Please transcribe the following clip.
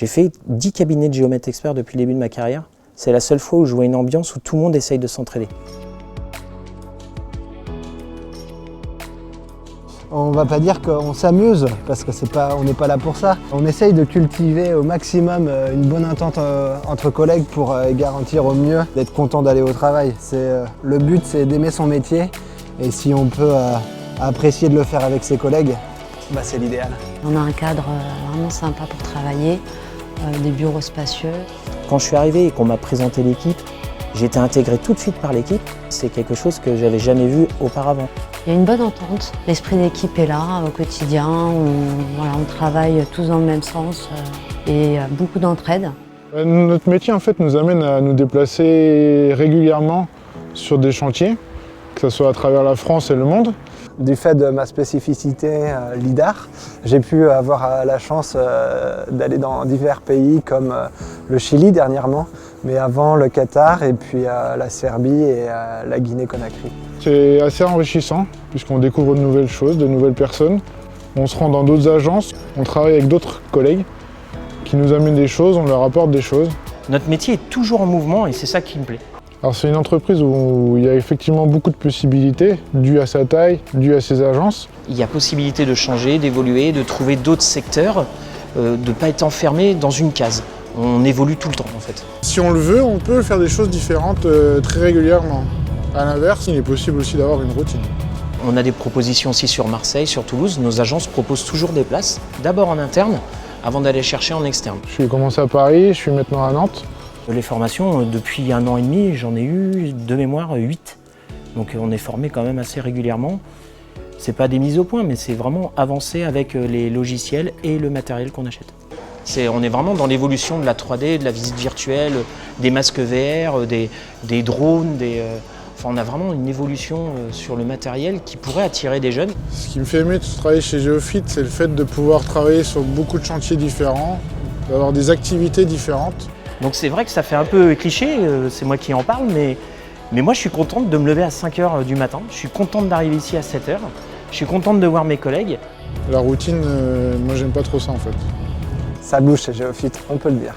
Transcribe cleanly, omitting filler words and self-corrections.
J'ai fait 10 cabinets de géomètres experts depuis le début de ma carrière. C'est la seule fois où je vois une ambiance où tout le monde essaye de s'entraider. On va pas dire qu'on s'amuse, parce que on n'est pas là pour ça. On essaye de cultiver au maximum une bonne entente entre collègues pour garantir au mieux d'être content d'aller au travail. Le but, c'est d'aimer son métier, et si on peut apprécier de le faire avec ses collègues, bah, c'est l'idéal. On a un cadre vraiment sympa pour travailler, des bureaux spacieux. Quand je suis arrivé et qu'on m'a présenté l'équipe, j'ai été intégré tout de suite par l'équipe. C'est quelque chose que j'avais jamais vu auparavant. Il y a une bonne entente, l'esprit d'équipe est là au quotidien, on travaille tous dans le même sens et beaucoup d'entraide. Notre métier en fait nous amène à nous déplacer régulièrement sur des chantiers, que ce soit à travers la France et le monde. Du fait de ma spécificité LIDAR, j'ai pu avoir la chance d'aller dans divers pays comme le Chili dernièrement, mais avant le Qatar et puis la Serbie et la Guinée-Conakry. C'est assez enrichissant puisqu'on découvre de nouvelles choses, de nouvelles personnes. On se rend dans d'autres agences, on travaille avec d'autres collègues qui nous amènent des choses, on leur apporte des choses. Notre métier est toujours en mouvement et c'est ça qui me plaît. Alors c'est une entreprise où il y a effectivement beaucoup de possibilités, dues à sa taille, dues à ses agences. Il y a possibilité de changer, d'évoluer, de trouver d'autres secteurs, de ne pas être enfermé dans une case. On évolue tout le temps en fait. Si on le veut, on peut faire des choses différentes très régulièrement. À l'inverse, il est possible aussi d'avoir une routine. On a des propositions aussi sur Marseille, sur Toulouse. Nos agences proposent toujours des places, d'abord en interne, avant d'aller chercher en externe. Je suis commencé à Paris, je suis maintenant à Nantes. Les formations, depuis 1 an et demi, j'en ai eu de mémoire 8. Donc on est formé quand même assez régulièrement. C'est pas des mises au point, mais c'est vraiment avancer avec les logiciels et le matériel qu'on achète. On est vraiment dans l'évolution de la 3D, de la visite virtuelle, des masques VR, des drones, Enfin, on a vraiment une évolution sur le matériel qui pourrait attirer des jeunes. Ce qui me fait aimer de travailler chez Geofit, c'est le fait de pouvoir travailler sur beaucoup de chantiers différents, d'avoir des activités différentes. Donc c'est vrai que ça fait un peu cliché, c'est moi qui en parle, mais moi je suis contente de me lever à 5 h du matin, je suis contente d'arriver ici à 7 h, je suis contente de voir mes collègues. La routine, moi j'aime pas trop ça en fait. Ça bouge chez Geofit, on peut le dire.